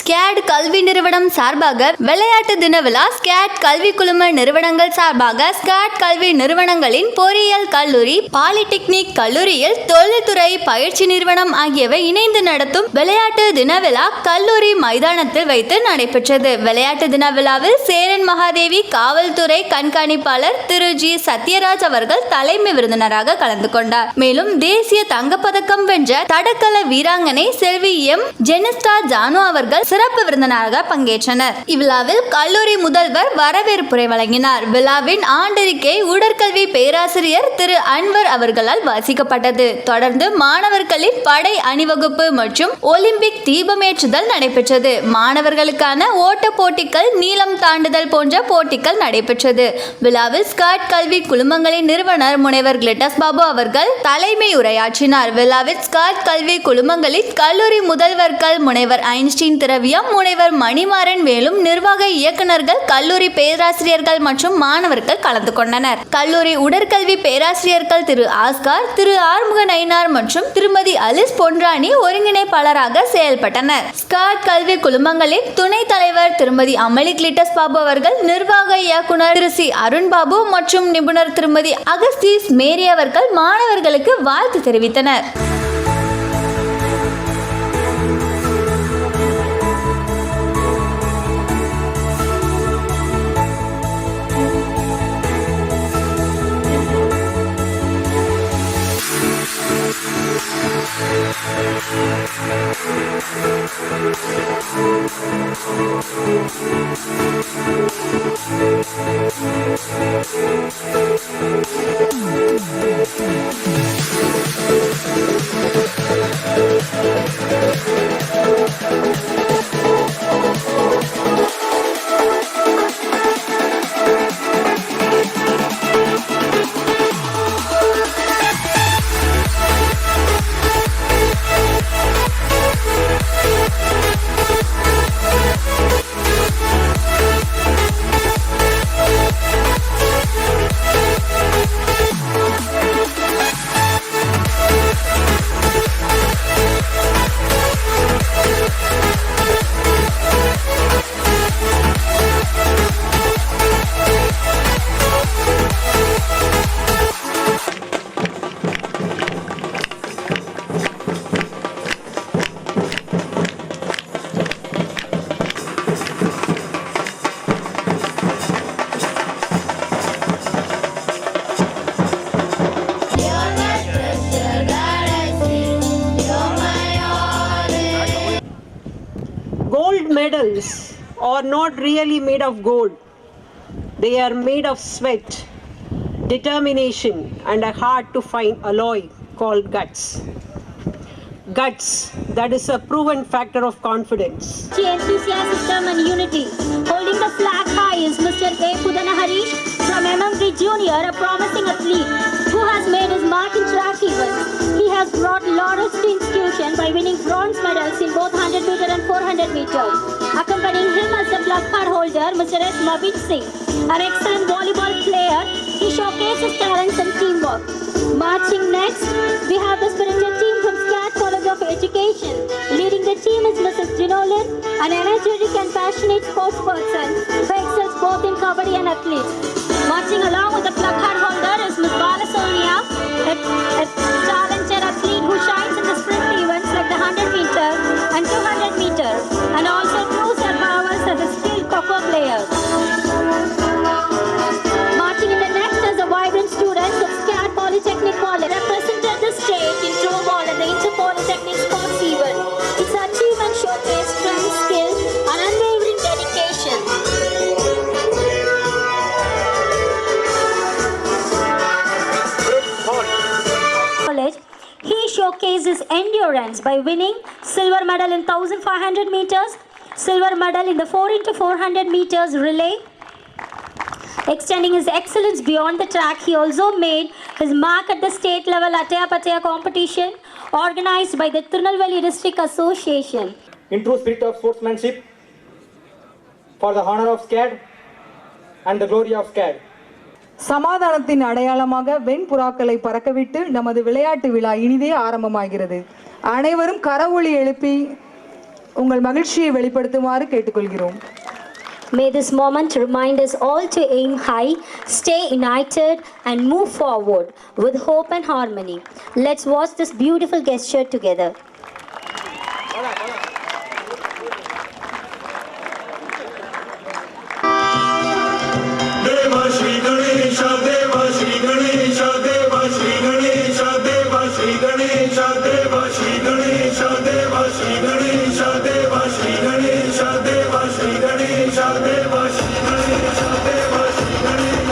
Skate கல்வி நிறுவனம் சார்பாக விளையாட்டு தின விழா. ஸ்கேட் கல்வி குழும நிறுவனங்கள் சார்பாக ஸ்கேட் கல்வி நிறுவனங்களின் பொறியியல் கல்லூரி, பாலிடெக்னிக் கல்லூரியில் தொழில்துறை பயிற்சி நிறுவனம் ஆகியவை இணைந்து நடத்தும் விளையாட்டு தின விழா கல்லூரி மைதானத்தில் வைத்து நடைபெற்றது. விளையாட்டு தின விழாவில் சேரன் மகாதேவி காவல்துறை கண்காணிப்பாளர் திரு ஜி சத்யராஜ் அவர்கள் தலைமை விருந்தினராக கலந்து கொண்டார். மேலும் தேசிய தங்கப்பதக்கம் வென்ற தடகள வீராங்கனை செல்வி எம் ஜெனிஸ்டா ஜானு அவர்கள் சிறப்பு விருந்தினராக பங்கேற்றனர். இவ்விழாவில் கல்லூரி முதல்வர் வரவேற்புரை வழங்கினார். விழாவின் ஆண்டறிக்கை உடற்கல்வி பேராசிரியர் திரு அன்வர் அவர்களால் வாசிக்கப்பட்டது. தொடர்ந்து மாணவர்களின் படை அணிவகுப்பு மற்றும் ஒலிம்பிக் தீபமேற்றுதல் நடைபெற்றது. மாணவர்களுக்கான ஓட்ட போட்டிகள், நீளம் தாண்டுதல் போன்ற போட்டிகள் நடைபெற்றது. விழாவில் ஸ்கேட் கல்வி குழுமங்களின் நிறுவனர் முனைவர் கிளிட்டஸ் பாபு அவர்கள் தலைமை உரையாற்றினார். விழாவில் ஸ்கேட் கல்வி குழுமங்களின் கல்லூரி முதல்வர்கள் முனைவர் ஐன்ஸ்டீன் திரவியம், முனைவர் மணிமாறன், மேலும் நிர்வாக இயக்குநர்கள், கல்லூரி பேராசிரியர்கள் மற்றும் மாணவர்கள் கலந்து கொண்டனர். கல்லூரி உடற்கல்வி பேராசிரியர்கள் திரு ஆஸ்கார், திரு ஆறுமுக நயினார் மற்றும் திருமதி அலிஸ் பொன்ராணி ஒருங்கிணைப்பாளராக செயல்பட்டனர். ஸ்கேட் கல்வி குழுமங்களின் துணைத் தலைவர் திருமதி அமளி கிளிட்டஸ் பாபு அவர்கள், நிர்வாக இயக்குனர் திரு சி அருண் பாபு மற்றும் நிபுணர் திருமதி அகஸ்தீஸ் மேரி அவர்கள் மாணவர்களுக்கு வாழ்த்து தெரிவித்தனர். Gold medals are not really made of gold. They are made of sweat, determination, and a hard to find alloy called guts. Guts, that is a proven factor of confidence. Enthusiasm and unity. Holding the flag high is Mr. A. Pudanahari from MMG Junior, a promising athlete who has made his mark in track events. He has brought laurels to institution by winning bronze medals in both 100 meter and 400 meters. Accompanying him as the plug card holder, Mr. S. Mabit Singh, an excellent volleyball player. He showcases talents and teamwork. Marching next, we have the spirited team from SCAT College of Education. Leading the team is Mrs. Jinolin, an energetic and passionate sports person who excels both in kabaddi and athletics. Marching along with the plug card holder is Ms. Bala Sonia, a talented athlete who shines in the sprint events like the 100 meter and 200 meter, and also proves her powers as a skilled coco player. Marching in the next is a vibrant student of SCAT Polytechnic College, represented the state in throwball at the Inter-Polytechnic Sports event. Its achievement showcased strength, skill, and unwavering dedication. College, he showcased his endurance by winning silver medal in 1500 meters, silver medal in the 4x400 meters relay. Extending his excellence beyond the track, he also made his mark at the state level Ataya Pataya competition organized by the Tirunelveli District Association. In true spirit of sportsmanship, for the honor of SCAD and the glory of SCAD. சமாதானத்தின் அடையாளமாக வெண்புறாக்களை பறக்கவிட்டு நமது விளையாட்டு விழா இனிதே ஆரம்பமாகிறது. அனைவரும் கரவொலி எழுப்பி உங்கள் மகிழ்ச்சியை வெளிப்படுத்துமாறு கேட்டுக்கொள்கிறோம். May this moment remind us all to aim high, stay united, and move forward with hope and harmony. Let's watch this beautiful gesture together.